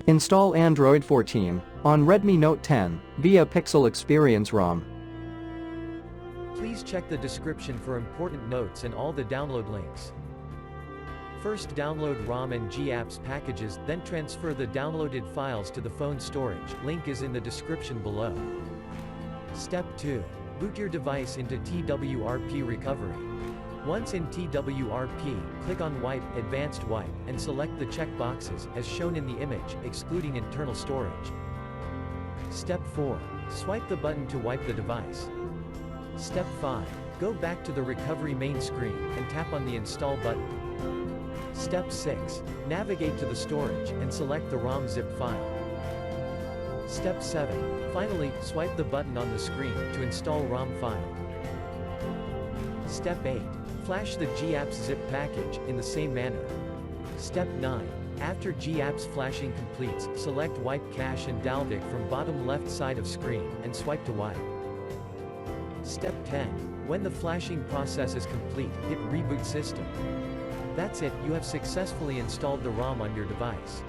Install Android 14 on Redmi Note 10 via Pixel Experience ROM. Please check the description for important notes and all the download links. First download ROM and GApps packages, then transfer the downloaded files to the phone storage. Link is in the description below. Step 2. Boot your device into TWRP recovery. Once in TWRP, click on Wipe, Advanced Wipe, and select the check boxes, as shown in the image, excluding internal storage. Step 4. Swipe the button to wipe the device. Step 5. Go back to the recovery main screen, and tap on the Install button. Step 6. Navigate to the storage, and select the ROM zip file. Step 7. Finally, swipe the button on the screen to install ROM file. Step 8. Flash the GApps zip package, in the same manner. Step 9. After GApps flashing completes, select Wipe Cache and Dalvik from bottom left side of screen, and swipe to wipe. Step 10. When the flashing process is complete, hit Reboot System. That's it, you have successfully installed the ROM on your device.